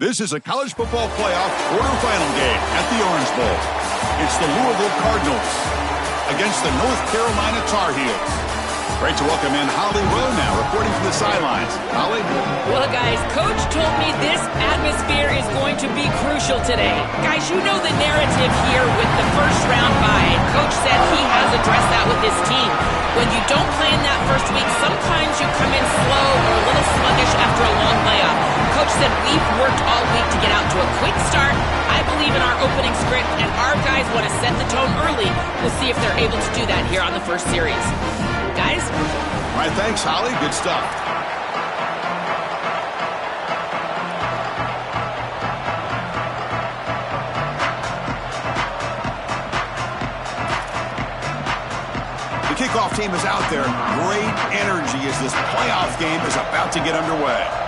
This is a college football playoff quarterfinal game at the Orange Bowl. It's the Louisville Cardinals against the North Carolina Tar Heels. Great to welcome in Holly Rowe now, reporting from the sidelines. Holly? Well, guys, Coach told me this atmosphere is going to be crucial today. Guys, you know the narrative here with the first round bye. Coach said he has addressed that with his team. When you don't play in that first week, sometimes you come in slow or a little sluggish after a long layoff. Coach said we've worked all week to get out to a quick start. I believe in our opening script, and our guys want to set the tone early. We'll see if they're able to do that here on the first series. Guys? All right, thanks, Holly. Good stuff. The kickoff team is out there. Great energy as this playoff game is about to get underway.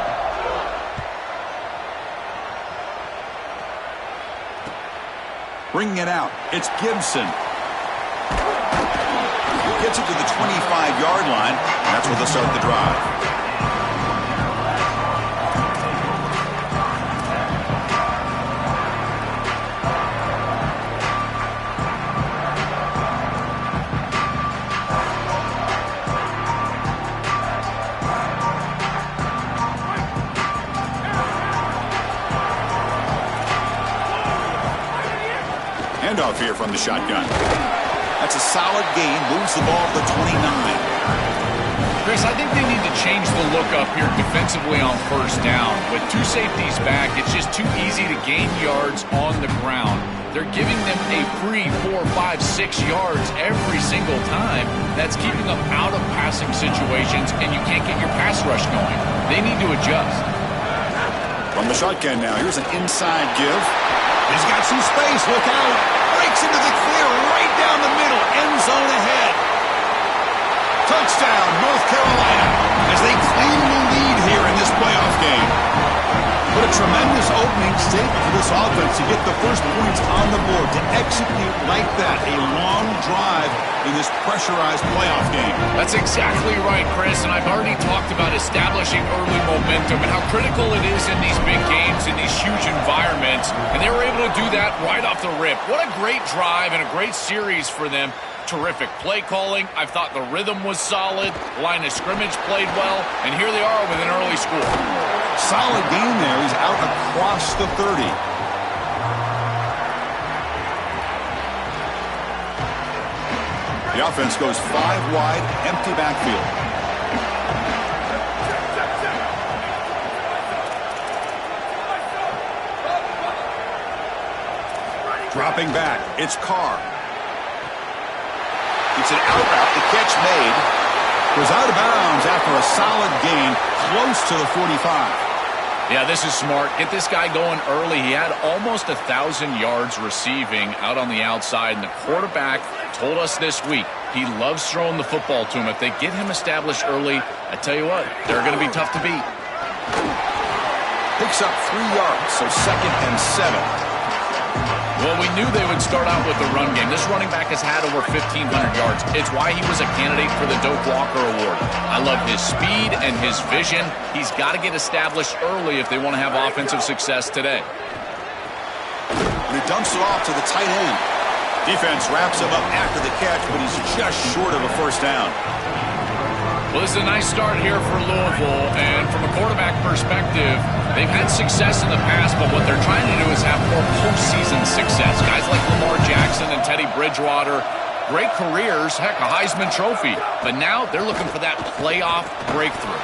Bringing it out, it's Gibson. Gets it to the 25-yard line, and that's where they'll start the drive. Handoff here from the shotgun. That's a solid gain, moves the ball to the 29. Chris, I think they need to change the look up here defensively on first down. With two safeties back, it's just too easy to gain yards on the ground. They're giving them a free 4, 5, 6 yards every single time. That's keeping them out of passing situations, and you can't get your pass rush going. They need to adjust. From the shotgun now, here's an inside give. He's got some space, look out. Breaks into the clear right down the middle, end zone ahead. Touchdown, North Carolina, as they claim the lead here in this playoff game. What a tremendous opening statement for this offense to get the first points on the board, to execute like that, a long drive in this pressurized playoff game. That's exactly right, Chris, and I've already talked about establishing early momentum and how critical it is in these big games, in these huge environments, and they were able to do that right off the rip. What a great drive and a great series for them. Terrific play calling. I thought the rhythm was solid. Line of scrimmage played well, and here they are with an early score. Solid game there. He's out across the 30. The offense goes 5 wide, empty backfield. Dropping back, it's Carr. It's an out route, the catch made. Was out of bounds after a solid gain, close to the 45. Yeah, this is smart. Get this guy going early. He had almost 1,000 yards receiving out on the outside, and the quarterback told us this week he loves throwing the football to him. If they get him established early, I tell you what, they're going to be tough to beat. Picks up 3 yards, so 2nd and 7. Well, we knew they would start out with the run game. This running back has had over 1,500 yards. It's why he was a candidate for the Doak Walker Award. I love his speed and his vision. He's got to get established early if they want to have offensive success today. And he dumps it off to the tight end. Defense wraps him up after the catch, but he's just short of a first down. Well, this is a nice start here for Louisville, and from a quarterback perspective, they've had success in the past, but what they're trying to do is have more postseason success. Guys like Lamar Jackson and Teddy Bridgewater, great careers, heck, a Heisman Trophy, but now they're looking for that playoff breakthrough.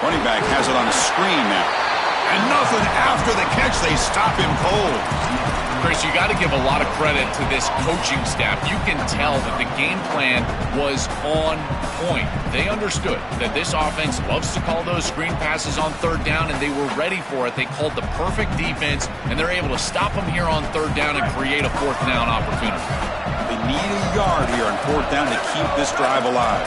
Running back has it on a screen now. And nothing after the catch, they stop him cold. Chris, you got to give a lot of credit to this coaching staff. You can tell that the game plan was on point. They understood that this offense loves to call those screen passes on third down, and they were ready for it. They called the perfect defense, and they're able to stop them here on third down and create a fourth down opportunity. They need a yard here on fourth down to keep this drive alive.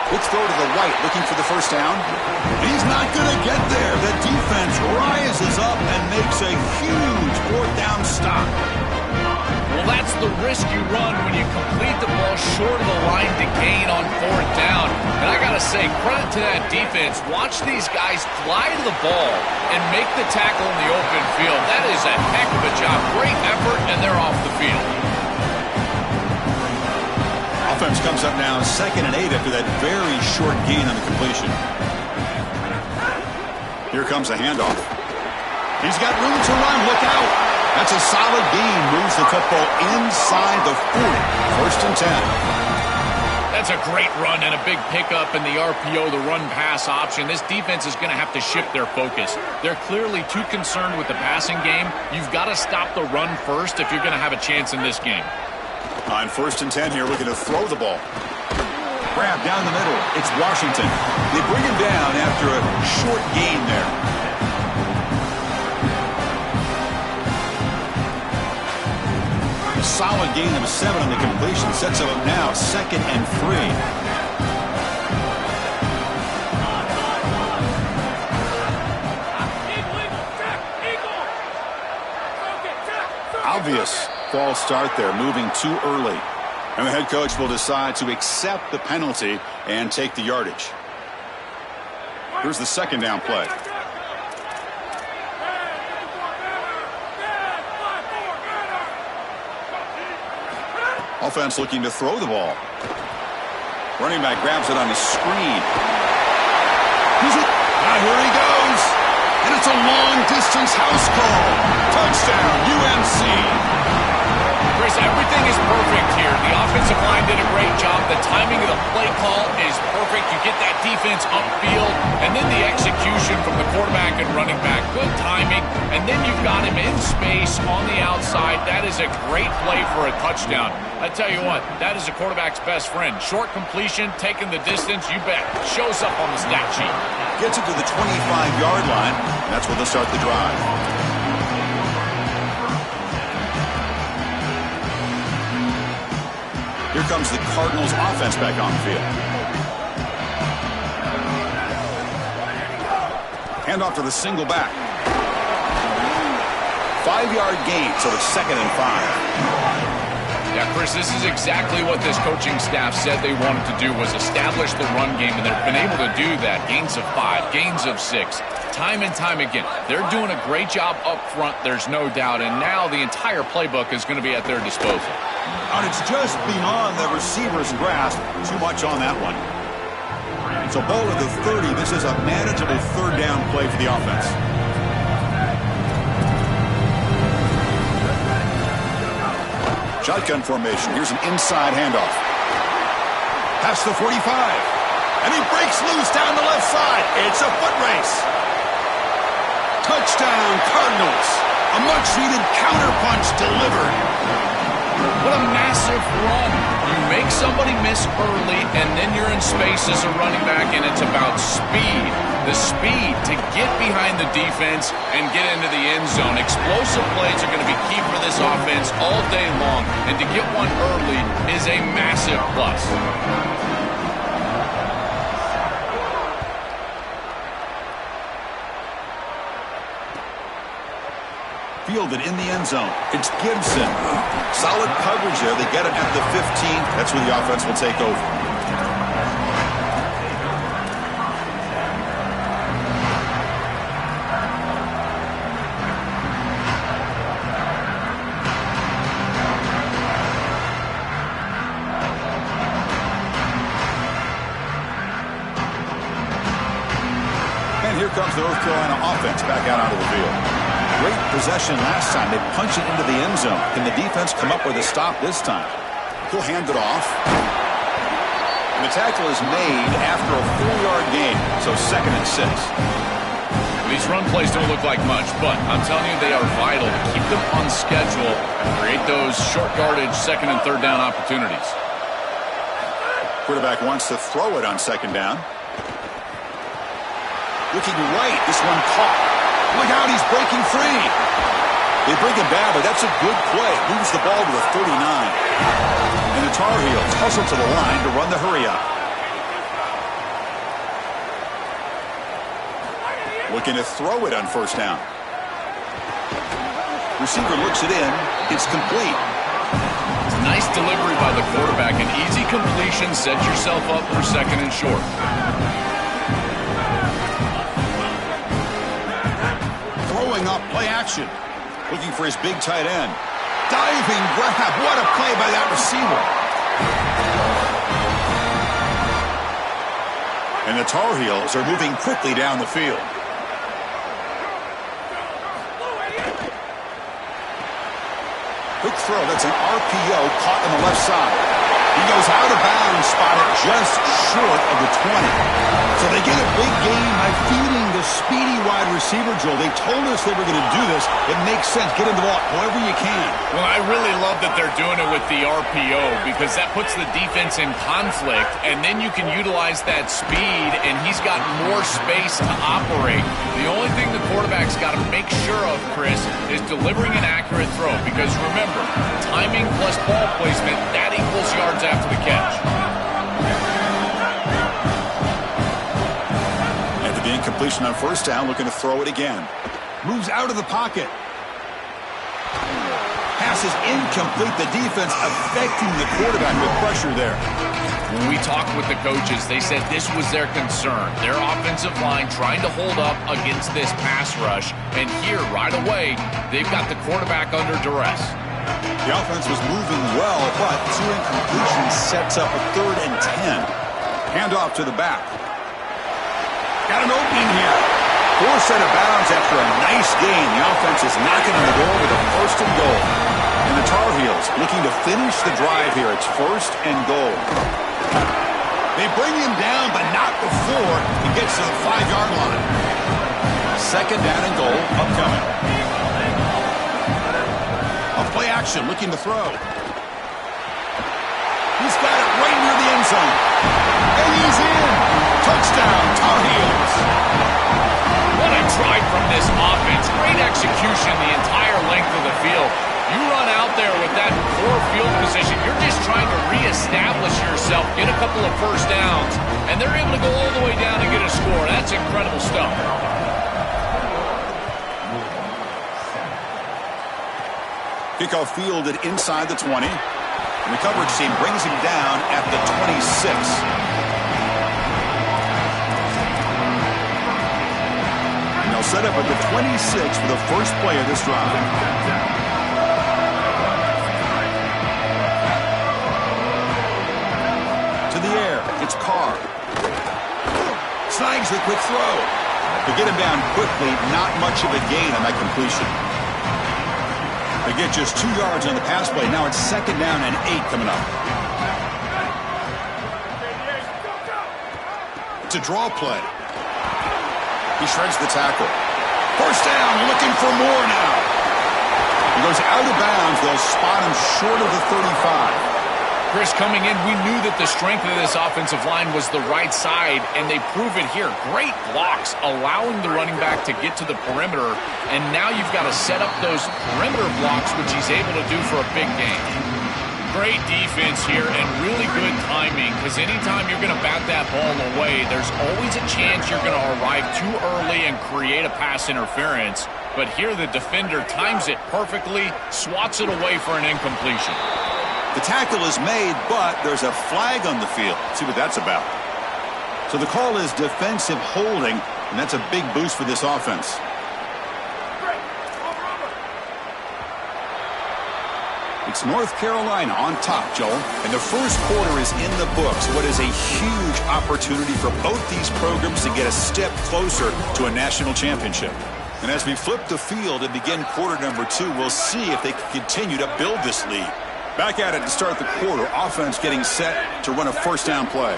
Quick throw to the right, looking for the first down. He's not going to get there. The defense rises up and makes a huge fourth down stop. Well, that's the risk you run when you complete the ball short of the line to gain on 4th down. And I got to say, credit to that defense. Watch these guys fly to the ball and make the tackle in the open field. That is a heck of a job. Great effort, and they're off the field. Offense comes up now 2nd and 8 after that very short gain on the completion. Here comes a handoff. He's got room to run. Look out. That's a solid gain. Moves the football inside the 40. 1st and 10. That's a great run and a big pickup in the RPO, the run-pass option. This defense is going to have to shift their focus. They're clearly too concerned with the passing game. You've got to stop the run first if you're going to have a chance in this game. On 1st and 10 here, looking to throw the ball. Grab down the middle. It's Washington. They bring him down after a short gain there. A solid gain of 7 on the completion sets him up now 2nd and 3. Obvious false start there, moving too early. And the head coach will decide to accept the penalty and take the yardage. Here's the 2nd down play. Offense looking to throw the ball. Running back grabs it on the screen. Here he goes. And it's a long-distance house call. Touchdown, UNC. Chris, everything is perfect here. The offensive line did a great job. The timing of the play call is perfect. You get that defense upfield, and then the execution from the quarterback and running back. Good timing, and then you've got him in space on the outside. That is a great play for a touchdown. I tell you what, that is a quarterback's best friend. Short completion, taking the distance, you bet. Shows up on the stat sheet. Gets it to the 25-yard line. That's where they'll start the drive. Here comes the Cardinals offense back on the field. Handoff to the single back. 5-yard gain, so it's 2nd and 5. Yeah, Chris, this is exactly what this coaching staff said they wanted to do, was establish the run game, and they've been able to do that. Gains of 5, gains of 6, time and time again. They're doing a great job up front, there's no doubt, and now the entire playbook is going to be at their disposal. And it's just beyond the receiver's grasp. Too much on that one. It's a ball at the 30. This is a manageable 3rd down play for the offense. Shotgun formation. Here's an inside handoff. Past the 45. And he breaks loose down the left side. It's a foot race. Touchdown, Cardinals. A much-needed counterpunch delivered. What a massive run. You make somebody miss early, and then you're in space as a running back, and it's about speed. The speed to get behind the defense and get into the end zone. Explosive plays are going to be key for this offense all day long, and to get one early is a massive plus. Fielded in the end zone. It's Gibson. Solid coverage there. They get it at the 15. That's where the offense will take over. And here comes the North Carolina offense back out onto the field. Great possession last time. They punch it into the end zone. Can the defense come up with a stop this time? He'll hand it off. And the tackle is made after a 4-yard gain, so 2nd and 6. These run plays don't look like much, but I'm telling you, they are vital to keep them on schedule and create those short yardage 2nd and 3rd down opportunities. Quarterback wants to throw it on 2nd down. Looking right, this one caught. Look out, he's breaking free. They bring him down, but that's a good play. Moves the ball to the 39. And the Tar Heels hustle to the line to run the hurry-up. Looking to throw it on 1st down. Receiver looks it in. It's complete. Nice delivery by the quarterback. An easy completion. Set yourself up for second and short. Throwing up, play action. Looking for his big tight end. Diving grab. What a play by that receiver. And the Tar Heels are moving quickly down the field. Quick throw. That's an RPO caught on the left side. He goes out of bounds, spotted just short of the 20. So they get a big gain by feeding the speedy wide receiver, Joel. They told us they were going to do this. It makes sense. Get him the ball however you can. Well, I really love that they're doing it with the RPO because that puts the defense in conflict, and then you can utilize that speed, and he's got more space to operate. The only thing the quarterback's got to make sure of, Chris, is delivering an accurate throw because remember, timing plus ball placement, that equals yards after the catch. After the incompletion on first down, looking to throw it again. Moves out of the pocket. Pass is incomplete. The defense affecting the quarterback with pressure there. When we talked with the coaches, they said this was their concern. Their offensive line trying to hold up against this pass rush. And here, right away, they've got the quarterback under duress. The offense was moving well, but two incompletions sets up a 3rd and 10. Handoff to the back. Got an opening here. Forced out of bounds after a nice gain. The offense is knocking on the door with a 1st and goal. And the Tar Heels looking to finish the drive here. It's 1st and goal. They bring him down, but not before he gets to the 5-yard line. 2nd down and goal upcoming. Play action, looking to throw. He's got it right near the end zone. And he's in. Touchdown, Tar Heels. What a drive from this offense. Great execution the entire length of the field. You run out there with that poor field position. You're just trying to reestablish yourself, get a couple of first downs, and they're able to go all the way down and get a score. That's incredible stuff. Kickoff fielded inside the 20. And the coverage team brings him down at the 26. And they'll set up at the 26 for the first play of this drive. To the air, it's Carr. Snags the quick throw. To get him down quickly, not much of a gain on that completion. They get just 2 yards on the pass play. Now it's 2nd down and 8 coming up. It's a draw play. He shreds the tackle. 1st down, looking for more now. He goes out of bounds. They'll spot him short of the 35. Chris, coming in, we knew that the strength of this offensive line was the right side, and they prove it here. Great blocks, allowing the running back to get to the perimeter, and now you've got to set up those perimeter blocks, which he's able to do for a big gain. Great defense here and really good timing, because anytime you're going to bat that ball away, there's always a chance you're going to arrive too early and create a pass interference. But here the defender times it perfectly, swats it away for an incompletion. The tackle is made, but there's a flag on the field. Let's see what that's about. So the call is defensive holding, and that's a big boost for this offense. It's North Carolina on top, Joel, and the first quarter is in the books. What is a huge opportunity for both these programs to get a step closer to a national championship. And as we flip the field and begin quarter number 2, we'll see if they can continue to build this lead. Back at it to start the quarter. Offense getting set to run a 1st down play.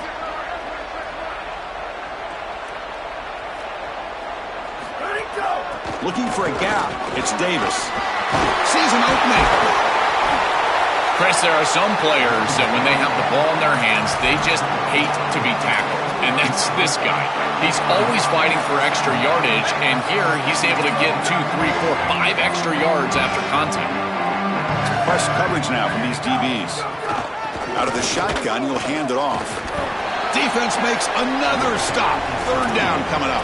Looking for a gap. It's Davis. Sees an opening. Chris, there are some players that when they have the ball in their hands, they just hate to be tackled. And that's this guy. He's always fighting for extra yardage, and here he's able to get 2, 3, 4, 5 extra yards after contact. Press coverage now from these DBs. Out of the shotgun, he'll hand it off. Defense makes another stop. 3rd down coming up.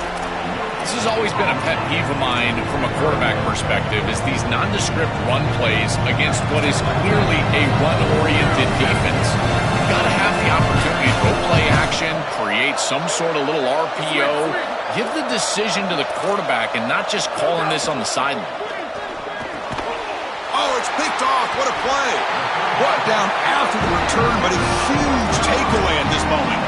This has always been a pet peeve of mine from a quarterback perspective, is these nondescript run plays against what is clearly a run-oriented defense. You've got to have the opportunity to go play action, create some sort of little RPO, give the decision to the quarterback and not just calling this on the sideline. Oh, it's picked off. What a play. Brought down after the return, but a huge takeaway at this moment.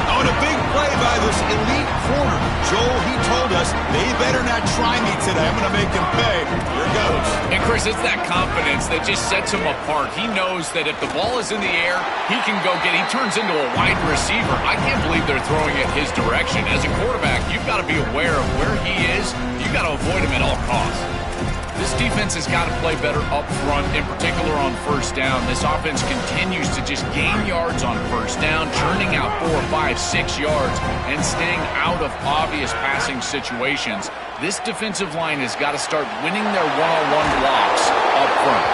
Oh, and a big play by this elite corner. Joel, he told us they better not try me today. I'm going to make him pay. Here it goes. And, Chris, it's that confidence that just sets him apart. He knows that if the ball is in the air, he can go get it. He turns into a wide receiver. I can't believe they're throwing it his direction. As a quarterback, you've got to be aware of where he is. You've got to avoid him at all costs. This defense has got to play better up front, in particular on first down. This offense continues to just gain yards on first down, churning out 4, 5, 6 yards, and staying out of obvious passing situations. This defensive line has got to start winning their one-on-one blocks up front.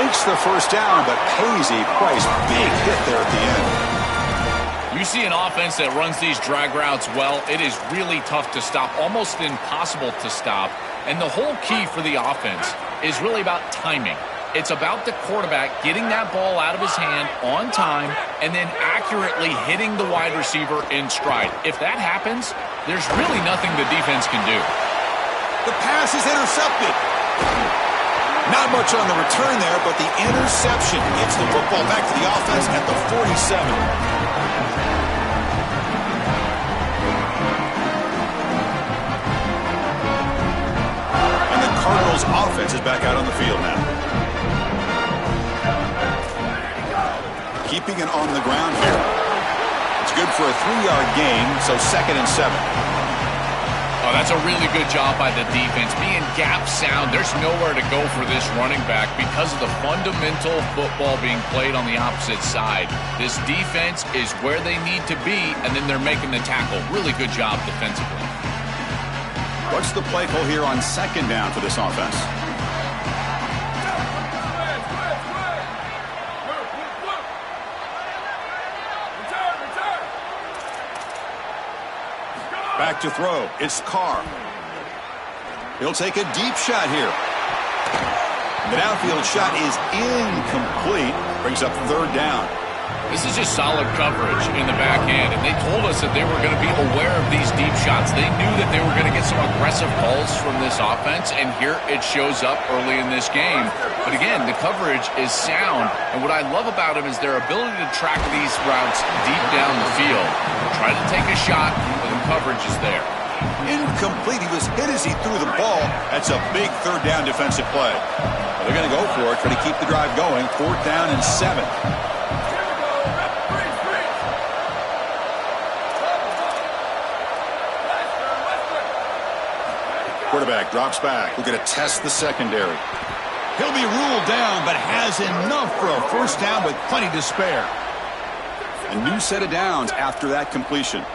Makes the first down, but pays a price. Big hit there at the end. You see an offense that runs these drag routes well, it is really tough to stop, almost impossible to stop. And the whole key for the offense is really about timing. It's about the quarterback getting that ball out of his hand on time and then accurately hitting the wide receiver in stride. If that happens, there's really nothing the defense can do. The pass is intercepted. Not much on the return there, but the interception gets the football back to the offense at the 47. Cardinals offense is back out on the field now. Keeping it on the ground here. It's good for a 3-yard gain, so 2nd and 7. Oh, that's a really good job by the defense. Being gap sound, there's nowhere to go for this running back because of the fundamental football being played on the opposite side. This defense is where they need to be, and then they're making the tackle. Really good job defensively. What's the play call here on 2nd down for this offense? Back to throw. It's Carr. He'll take a deep shot here. The downfield shot is incomplete. Brings up 3rd down. This is just solid coverage in the back end, and they told us that they were going to be aware of these deep shots. They knew that they were going to get some aggressive calls from this offense, and here it shows up early in this game. But again, the coverage is sound, and what I love about them is their ability to track these routes deep down the field. Try to take a shot, but the coverage is there. Incomplete. He was hit as he threw the ball. That's a big 3rd down defensive play. Well, they're going to go for it, try to keep the drive going. 4th down and 7. Quarterback drops back. We're going to test the secondary. He'll be ruled down, but has enough for a first down with plenty to spare. A new set of downs after that completion.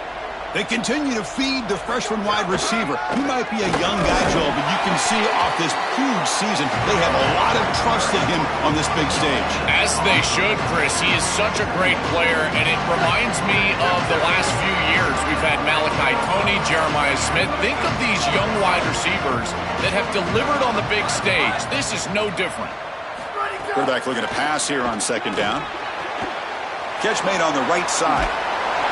They continue to feed the freshman wide receiver. He might be a young guy, Joel, but you can see off this huge season, they have a lot of trust in him on this big stage. As they should, Chris. He is such a great player, and it reminds me of the last few years. We've had Malachi Tony, Jeremiah Smith. Think of these young wide receivers that have delivered on the big stage. This is no different. Quarterback looking to pass here on 2nd down. Catch made on the right side.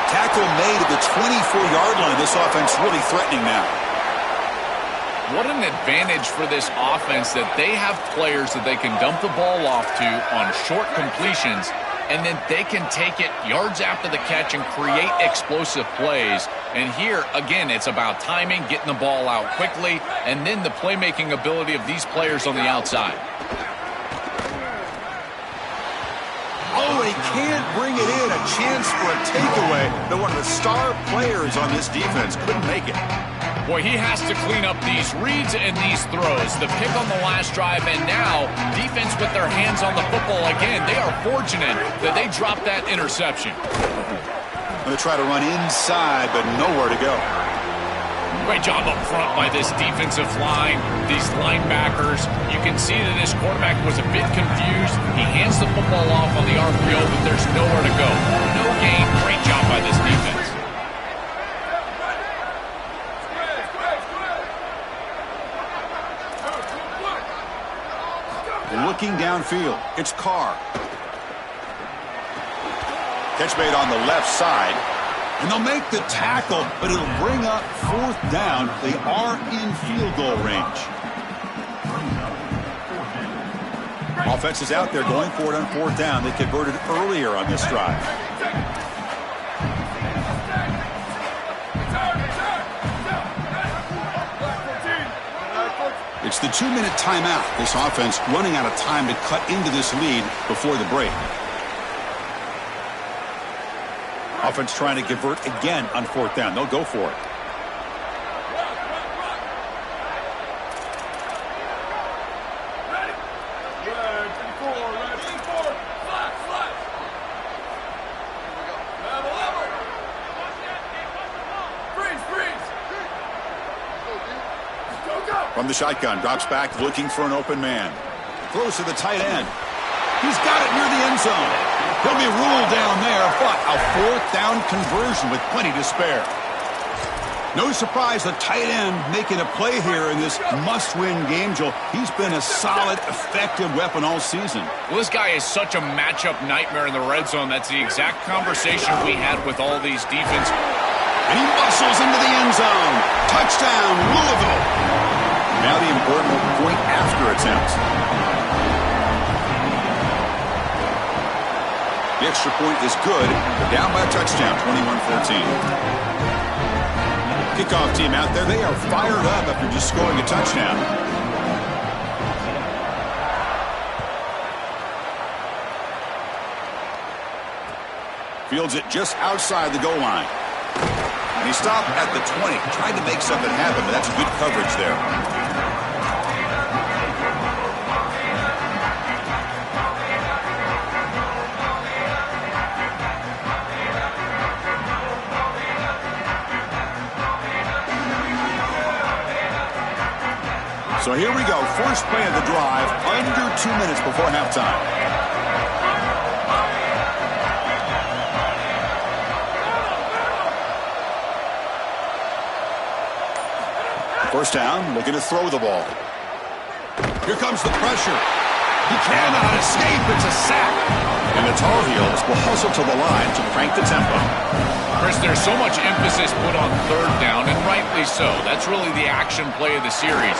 Tackle made at the 24-yard line. This offense really threatening now. What an advantage for this offense that they have players that they can dump the ball off to on short completions, and then they can take it yards after the catch and create explosive plays. And here, again, it's about timing, getting the ball out quickly, and then the playmaking ability of these players on the outside. Oh, he can't bring it in. A chance for a takeaway, but one of the star players on this defense couldn't make it. Boy, he has to clean up these reads and these throws. The pick on the last drive, and now defense with their hands on the football again. They are fortunate that they dropped that interception. Going to try to run inside, but nowhere to go. Great job up front by this defensive line, these linebackers. You can see that this quarterback was a bit confused. He hands the football off on the RPO, but there's nowhere to go. No gain. Great job by this defense. looking downfield. It's Carr. Catch made on the left side. And they'll make the tackle, but it'll bring up 4th down. They are in field goal range. Offense is out there going for it on 4th down. They converted earlier on this drive. It's the 2-minute timeout. This offense running out of time to cut into this lead before the break. Offense trying to convert again on 4th down. They'll go for it. From the shotgun, drops back, looking for an open man. Throws to the tight end. He's got it near the end zone. He'll be ruled down there, but a 4th down conversion with plenty to spare. No surprise, the tight end making a play here in this must-win game, Joel. He's been a solid, effective weapon all season. Well, this guy is such a matchup nightmare in the red zone. That's the exact conversation we had with all these defense. And he muscles into the end zone. Touchdown, Louisville. Now the important point after attempt. The extra point is good. They're down by a touchdown, 21-14. Kickoff team out there. They are fired up after just scoring a touchdown. Fields it just outside the goal line. And he stopped at the 20. Tried to make something happen, but that's good coverage there. So here we go. First play of the drive, under 2 minutes before halftime. First down, looking to throw the ball. Here comes the pressure. He cannot escape. It's a sack. And the Tar Heels will hustle to the line to crank the tempo. Chris, there's so much emphasis put on 3rd down, and rightly so. That's really the action play of the series.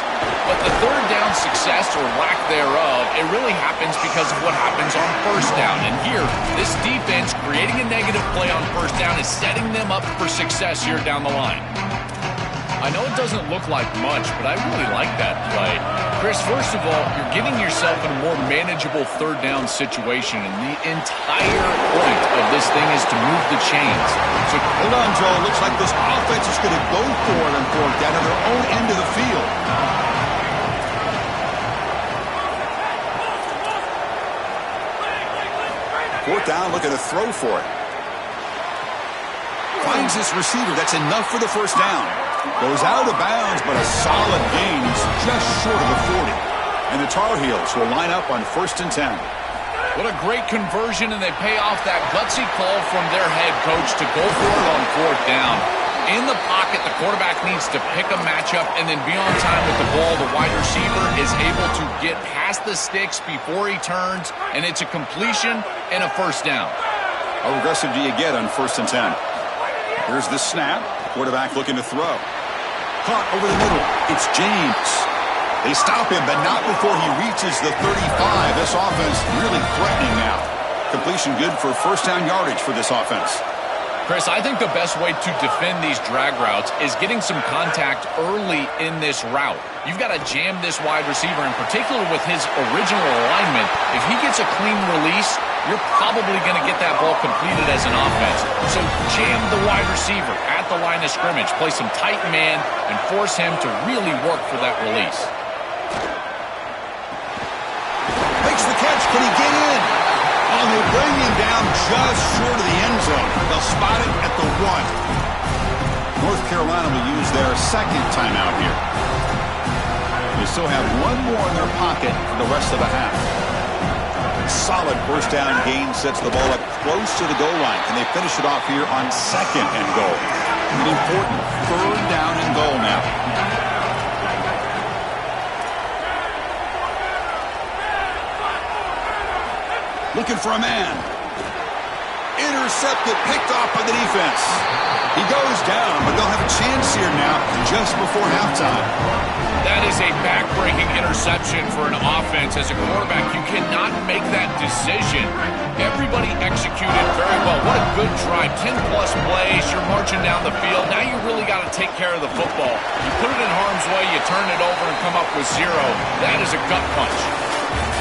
But the 3rd down success or lack thereof, it really happens because of what happens on 1st down. And here, this defense creating a negative play on 1st down is setting them up for success here down the line. I know it doesn't look like much, but I really like that play. Chris, first of all, you're giving yourself a more manageable 3rd down situation, and the entire point of this thing is to move the chains. So hold on, Joe. Looks like this offense is going to go for it on 4th down to their own end of the field. Fourth down, looking to throw for it. Finds this receiver. That's enough for the first down. Goes out of bounds, but a solid gain just short of the 40. And the Tar Heels will line up on 1st and 10. What a great conversion, and they pay off that gutsy call from their head coach to go for it on 4th down. In the pocket, the quarterback needs to pick a matchup and then be on time with the ball. The wide receiver is able to get past the sticks before he turns, and it's a completion and a first down. How aggressive do you get on 1st and 10? Here's the snap. Quarterback looking to throw. Caught over the middle. It's James. They stop him, but not before he reaches the 35. This offense really threatening now. Completion good for first down yardage for this offense. Chris, I think the best way to defend these drag routes is getting some contact early in this route. You've got to jam this wide receiver, in particular with his original alignment. If he gets a clean release, you're probably going to get that ball completed as an offense. So jam the wide receiver at the line of scrimmage, play some tight man, and force him to really work for that release. Makes the catch. Can he get in? Oh, they bring him down just short of the end zone. They'll spot it at the 1. North Carolina will use their second timeout here. They still have one more in their pocket for the rest of the half. Solid first down gain sets the ball up close to the goal line. Can they finish it off here on 2nd and goal? An important 3rd down and goal now. Looking for a man. Intercepted, picked off by the defense. He goes down, but they'll have a chance here now just before halftime. That is a back-breaking interception for an offense. As a quarterback, you cannot make that decision. Everybody executed very well. What a good drive. 10-plus plays. You're marching down the field. Now you really got to take care of the football. You put it in harm's way, you turn it over and come up with 0. That is a gut punch.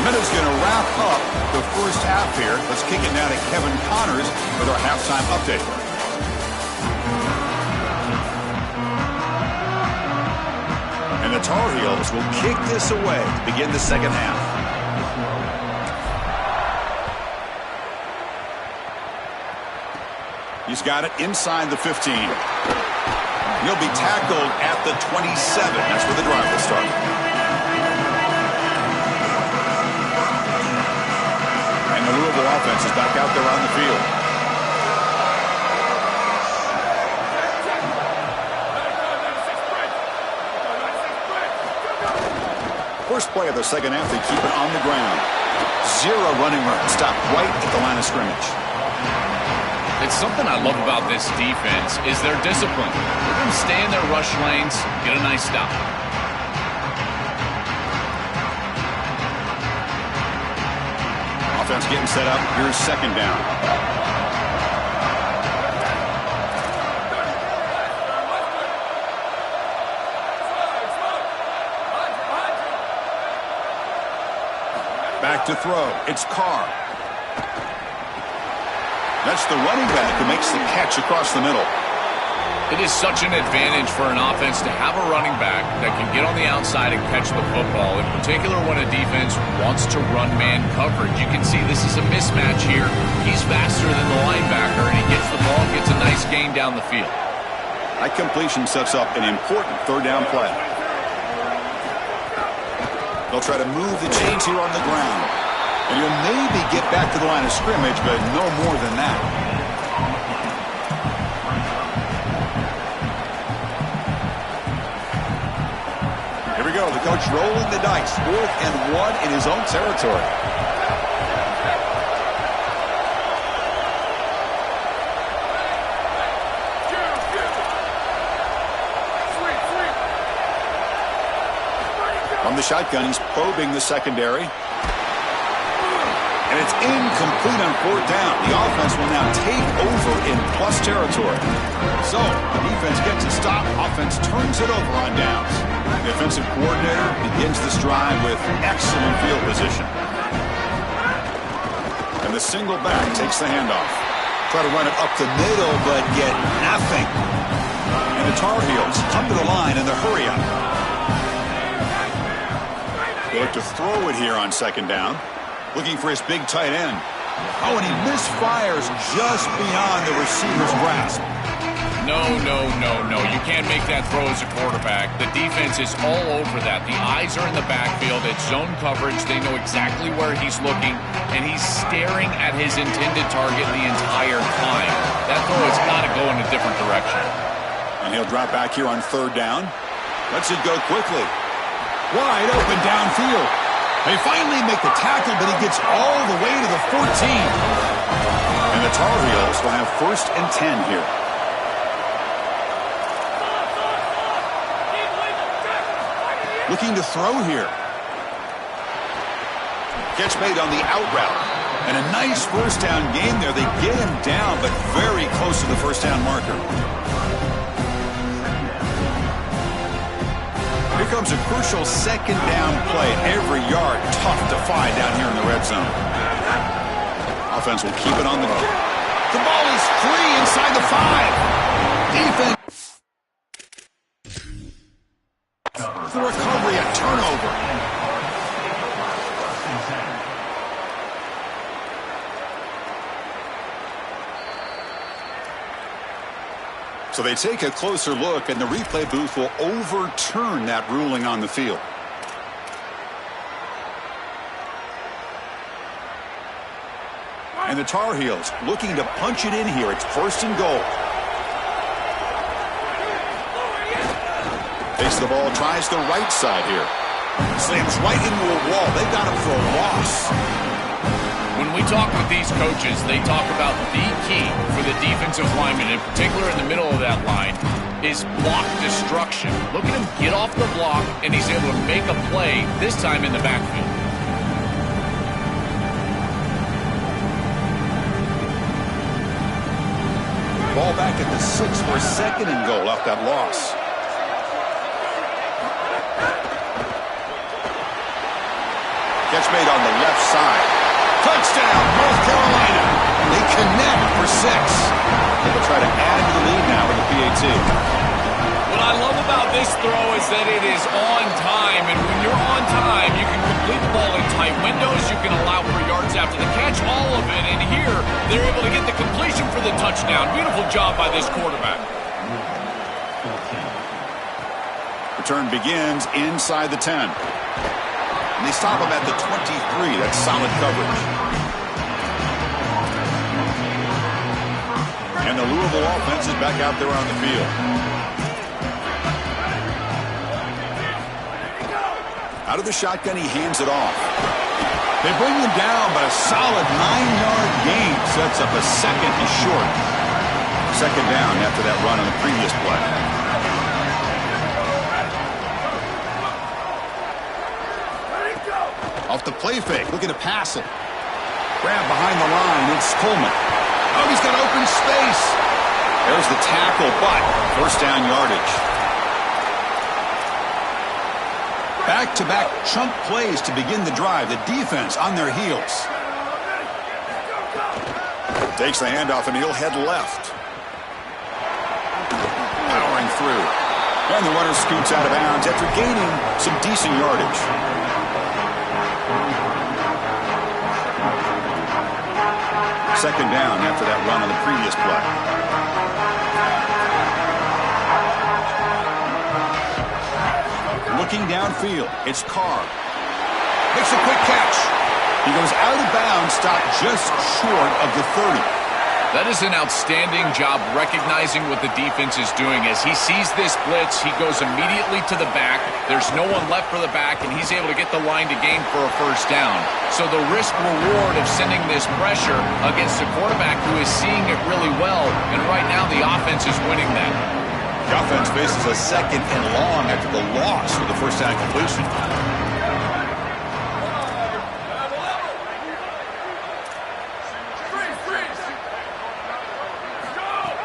Minutes going to wrap up the first half here. Let's kick it now to Kevin Connors with our halftime update. And the Tar Heels will kick this away to begin the second half. He's got it inside the 15. He'll be tackled at the 27. That's where the drive will start. And the Louisville offense is back out there on the field. First play of the second half, they keep it on the ground. 0 running room. Stopped right at the line of scrimmage. It's something I love about this defense is their discipline. They're going to stay in their rush lanes, get a nice stop. Offense getting set up. Here's second down. Back to throw. It's Carr. That's the running back who makes the catch across the middle. It is such an advantage for an offense to have a running back that can get on the outside and catch the football, in particular when a defense wants to run man coverage. You can see this is a mismatch here. He's faster than the linebacker, and he gets the ball and gets a nice gain down the field. That completion sets up an important third down play. They'll try to move the chains here on the ground. And you'll maybe get back to the line of scrimmage, but no more than that. Here we go. The coach rolling the dice. 4th and 1 in his own territory. From the shotgun, he's probing the secondary. And it's incomplete on 4th down. The offense will now take over in plus territory. So, the defense gets a stop. Offense turns it over on downs. The offensive coordinator begins this drive with excellent field position. And the single back takes the handoff. Try to run it up the middle, but get nothing. And the Tar Heels come to the line in the hurry-up. They look to throw it here on second down. Looking for his big tight end. Oh, and he misfires just beyond the receiver's grasp. No. You can't make that throw as a quarterback. The defense is all over that. The eyes are in the backfield. It's zone coverage. They know exactly where he's looking, and he's staring at his intended target the entire time. That throw has got to go in a different direction. And he'll drop back here on 3rd down. Lets it go quickly. Wide open downfield. They finally make the tackle, but he gets all the way to the 14. And the Tar Heels will have 1st and 10 here. Looking to throw here. Catch made on the out route. And a nice 1st down game there. They get him down, but very close to the 1st down marker. Here comes a crucial 2nd down play. Every yard tough to find down here in the red zone. Offense will keep it on the go. The ball is free inside the 5. Defense. The recovery, a turnover. So they take a closer look, and the replay booth will overturn that ruling on the field. And the Tar Heels looking to punch it in here. It's 1st and goal. Takes the ball, tries the right side here. Slams right into a wall. They got him for a loss. When we talk with these coaches, they talk about the key for the defensive lineman, in particular in the middle of that line, is block destruction. Look at him get off the block, and he's able to make a play, this time in the backfield. Ball back at the 6 for a second and goal off that loss. Catch made on the left side. Touchdown, North Carolina. They connect for 6. They'll try to add to the lead now with the PAT. What I love about this throw is that it is on time, and when you're on time, you can complete the ball in tight windows, you can allow for yards after the catch, all of it, and here they're able to get the completion for the touchdown. Beautiful job by this quarterback. Return begins inside the 10. And they stop him at the 23. That's solid coverage. And the Louisville offense is back out there on the field. Out of the shotgun, he hands it off. They bring him down, but a solid 9-yard gain sets up a second and short. Second down after that run on the previous play. Off the play fake, looking to pass it. Grab behind the line, it's Coleman. Oh, he's got open space. There's the tackle, but first down yardage. Back-to-back chunk plays to begin the drive. The defense on their heels. Takes the handoff, and he'll head left. Powering through. And the runner scoots out of bounds after gaining some decent yardage. Second down after that run on the previous play. Looking downfield, it's Carr. Makes a quick catch. He goes out of bounds, stopped just short of the 30. That is an outstanding job recognizing what the defense is doing. As he sees this blitz, he goes immediately to the back. There's no one left for the back, and he's able to get the line to gain for a first down. So the risk-reward of sending this pressure against a quarterback who is seeing it really well, and right now the offense is winning that. The offense faces a second and long after the loss for the first down completion.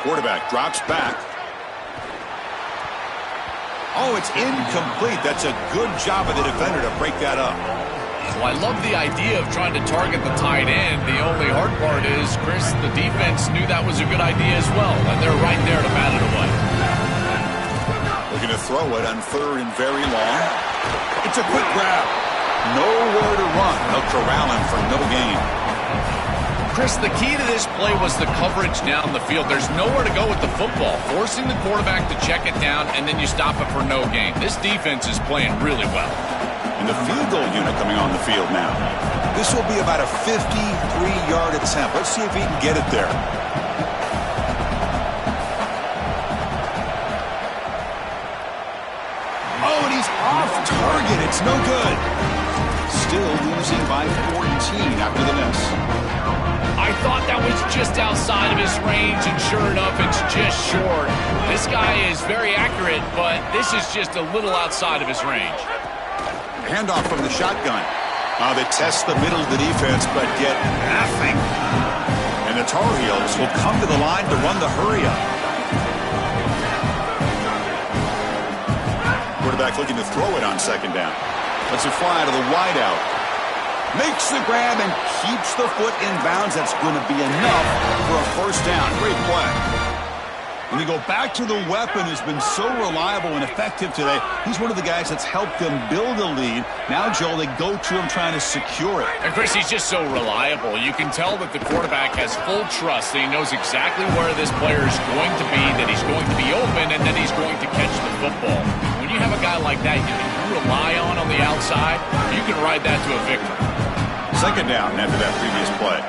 Quarterback drops back. Oh, it's incomplete. That's a good job of the defender to break that up. Well, I love the idea of trying to target the tight end. The only hard part is, Chris, the defense knew that was a good idea as well, and they're right there to bat it away. Looking to throw it on third and very long. It's a quick grab. Nowhere to run. They'll corral him for no gain. Chris, the key to this play was the coverage down the field. There's nowhere to go with the football. Forcing the quarterback to check it down, and then you stop it for no gain. This defense is playing really well. And the field goal unit coming on the field now. This will be about a 53-yard attempt. Let's see if he can get it there. Oh, and he's off target. It's no good. Still losing by 14 after the miss. I thought that was just outside of his range, and sure enough, it's just short. This guy is very accurate, but this is just a little outside of his range. Handoff from the shotgun. They test the middle of the defense, but get nothing. And the Tar Heels will come to the line to run the hurry-up. Quarterback looking to throw it on second down. Lets it fly to the wideout. Makes the grab and keeps the foot in bounds. That's going to be enough for a first down. Great play. When you go back to the weapon who's been so reliable and effective today, he's one of the guys that's helped them build a lead. Now, Joel, they go to him trying to secure it. And, Chris, he's just so reliable. You can tell that the quarterback has full trust that he knows exactly where this player is going to be, that he's going to be open, and that he's going to catch the football. When you have a guy like that you can rely on the outside, you can ride that to a victory. Second down after that previous play.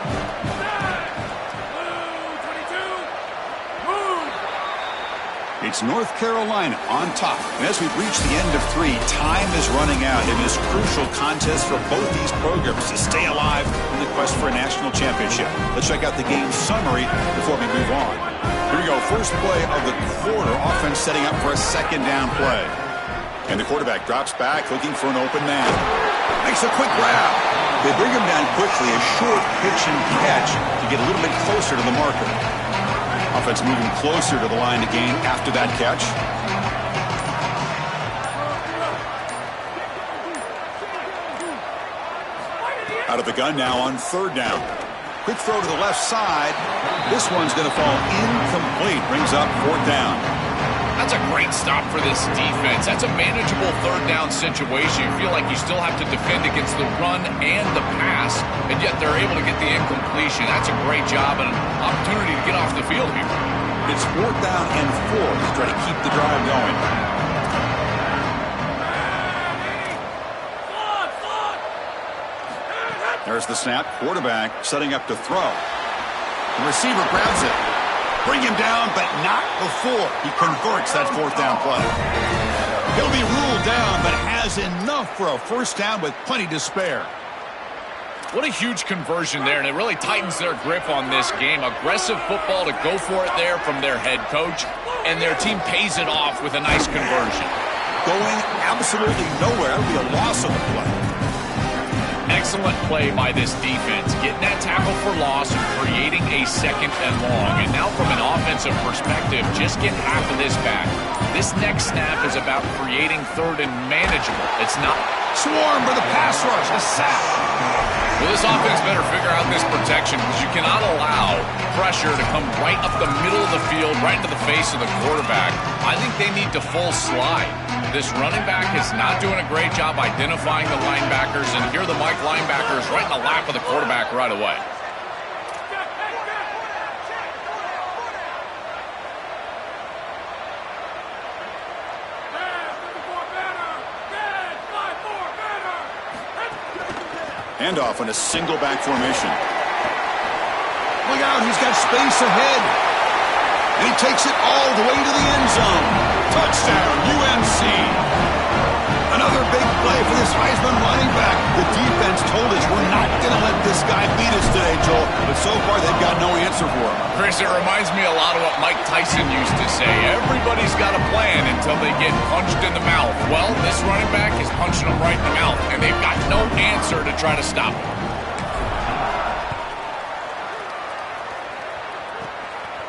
It's North Carolina on top. And as we've reached the end of 3, time is running out in this crucial contest for both these programs to stay alive in the quest for a national championship. Let's check out the game summary before we move on. Here we go. First play of the quarter. Offense setting up for a second down play. And the quarterback drops back looking for an open man. Makes a quick grab. They bring him down quickly. A short pitch and catch to get a little bit closer to the marker. Offense moving closer to the line to gain after that catch. Out of the gun now on 3rd down. Quick throw to the left side. This one's going to fall incomplete. Brings up 4th down. That's a great stop for this defense. That's a manageable 3rd down situation. You feel like you still have to defend against the run and the pass, and yet they're able to get the incompletion. That's a great job and an opportunity to get off the field here. It's 4th down and 4 to try to keep the drive going. There's the snap. Quarterback setting up to throw. The receiver grabs it. Bring him down, but not before he converts that 4th down play. He'll be ruled down, but has enough for a 1st down with plenty to spare. What a huge conversion there, and it really tightens their grip on this game. Aggressive football to go for it there from their head coach, and their team pays it off with a nice conversion. Going absolutely nowhere. It'll be a loss on the play. Excellent play by this defense, getting that tackle for loss and creating a 2nd and long. And now from an offensive perspective, just get half of this back. This next snap is about creating 3rd and manageable. It's not swarm for the pass rush, a sack. Well, this offense better figure out this protection because you cannot allow pressure to come right up the middle of the field, right into the face of the quarterback. I think they need to full slide. This running back is not doing a great job identifying the linebackers, and here the Mike linebackers right in the lap of the quarterback right away. Handoff in a single back formation. Look out, he's got space ahead. And he takes it all the way to the end zone. Touchdown, UNC. Another big play for this Heisman running back. The defense told us we're not going to let this guy beat us today, Joel. But so far, they've got no answer for him. Chris, it reminds me a lot of what Mike Tyson used to say. Everybody's got a plan until they get punched in the mouth. Well, this running back is punching them right in the mouth, and they've got no answer to try to stop him.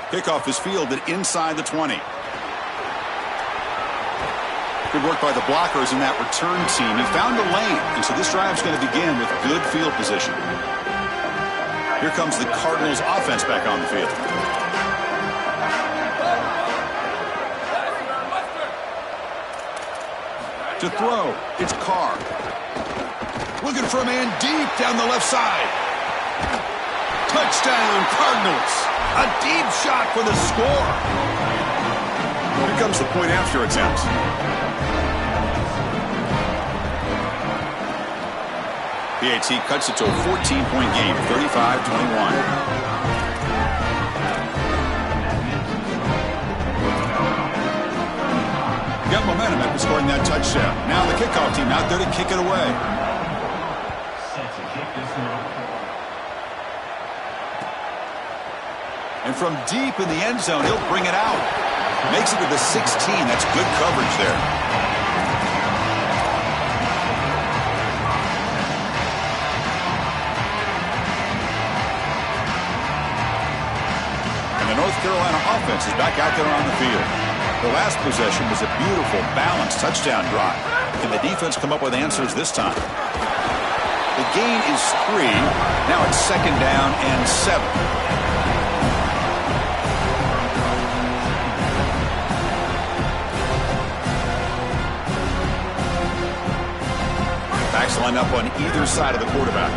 Kickoff is fielded inside the 20. Good work by the blockers in that return team. He found a lane, and so this drive is going to begin with good field position. Here comes the Cardinals offense back on the field. To throw, it's Carr. Looking for a man deep down the left side. Touchdown, Cardinals. A deep shot for the score. Here comes the point after attempt. PAT cuts it to a 14-point game, 35-21. Got momentum after scoring that touchdown. Now the kickoff team out there to kick it away. And from deep in the end zone, he'll bring it out. Makes it to the 16. That's good coverage there. North Carolina offense is back out there on the field. The last possession was a beautiful, balanced touchdown drive. Can the defense come up with answers this time? The gain is 3. Now it's 2nd down and 7. Backs line up on either side of the quarterback.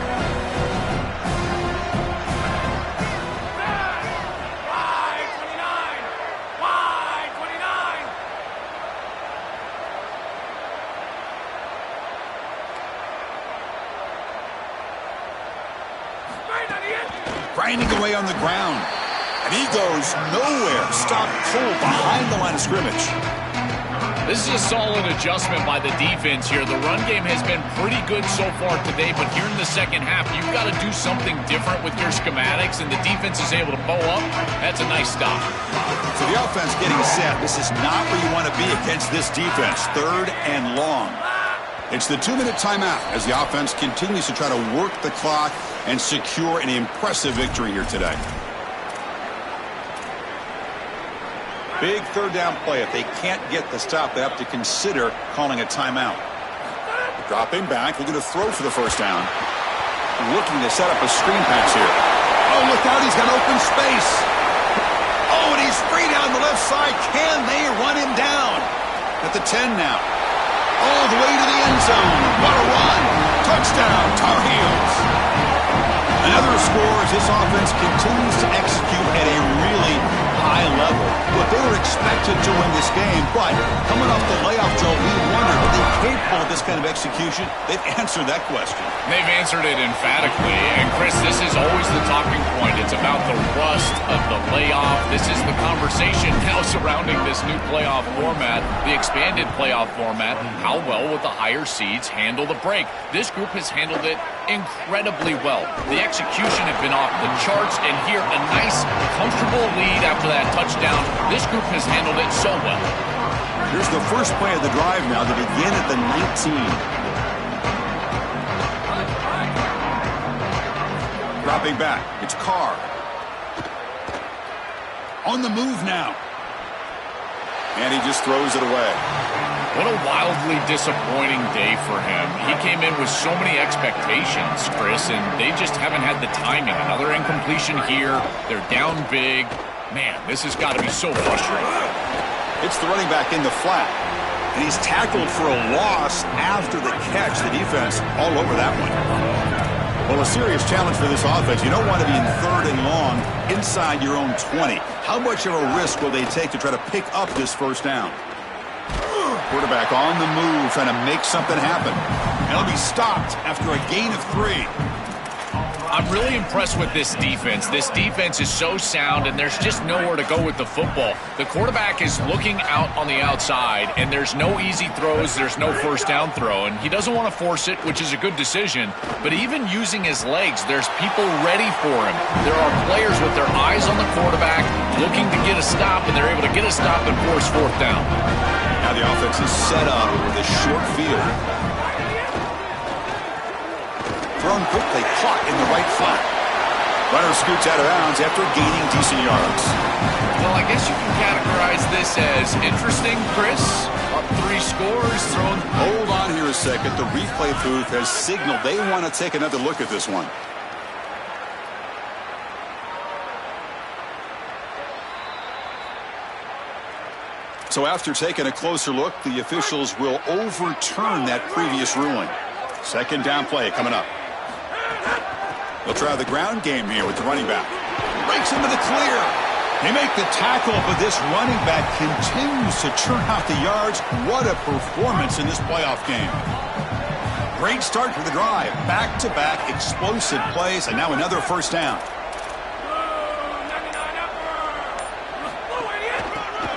Grinding away on the ground. And he goes nowhere. Stopped cold behind the line of scrimmage. This is a solid adjustment by the defense here. The run game has been pretty good so far today, but here in the second half, you've got to do something different with your schematics, and the defense is able to bow up. That's a nice stop. So the offense getting set. This is not where you want to be against this defense. 3rd and long. It's the 2-minute timeout as the offense continues to try to work the clock and secure an impressive victory here today. Big 3rd down play. If they can't get the stop, they have to consider calling a timeout. Dropping back, looking to throw for the 1st down. Looking to set up a screen pass here. Oh, look out, he's got open space. Oh, and he's free down the left side. Can they run him down? At the 10 now. All the way to the end zone. What a run. Touchdown, Tar Heels. Another score as this offense continues to execute at a really high level. Look, they were expected to win this game, but coming off the layoff, Joe, we wondered, are they capable of this kind of execution? They've answered that question. They've answered it emphatically. And, Chris, this is always the talking point. It's about the rust of the layoff. This is the conversation now surrounding this new playoff format, the expanded playoff format. How well will the higher seeds handle the break? This group has handled it incredibly well. The execution had been off the charts, and here a nice, comfortable lead after that touchdown. This group has handled it so well. Here's the first play of the drive now. They begin at the 19. Dropping back. It's Carr. On the move now. And he just throws it away. What a wildly disappointing day for him. He came in with so many expectations, Chris, and they just haven't had the timing. Another incompletion here. They're down big. Man, this has got to be so frustrating. It's the running back in the flat. And he's tackled for a loss after the catch. The defense all over that one. Well, a serious challenge for this offense. You don't want to be in 3rd and long inside your own 20. How much of a risk will they take to try to pick up this 1st down? Quarterback on the move, trying to make something happen. And he'll be stopped after a gain of 3. I'm really impressed with this defense. This defense is so sound, and there's just nowhere to go with the football. The quarterback is looking out on the outside, and there's no easy throws. There's no 1st down throw, and he doesn't want to force it, which is a good decision. But even using his legs, there's people ready for him. There are players with their eyes on the quarterback looking to get a stop, and they're able to get a stop and force 4th down. Now the offense is set up with a short field. Thrown quickly, caught in the right flat. Runner scoots out of bounds after gaining decent yards. Well, I guess you can categorize this as interesting, Chris. Up 3 scores, thrown. Hold on here a second. The replay booth has signaled they want to take another look at this one. So after taking a closer look, the officials will overturn that previous ruling. 2nd down play coming up. They'll try the ground game here with the running back. Breaks into the clear. They make the tackle, but this running back continues to churn out the yards. What a performance in this playoff game. Great start to the drive. Back-to-back explosive plays, and now another 1st down.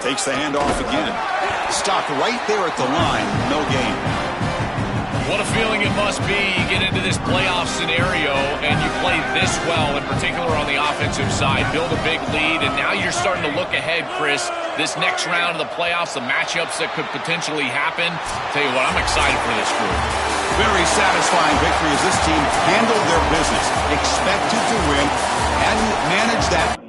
Takes the handoff again. Stopped right there at the line. No gain. What a feeling it must be. You get into this playoff scenario and you play this well, in particular on the offensive side. Build a big lead, and now you're starting to look ahead, Chris. This next round of the playoffs, the matchups that could potentially happen. Tell you what, I'm excited for this group. Very satisfying victory as this team handled their business. Expected to win and manage that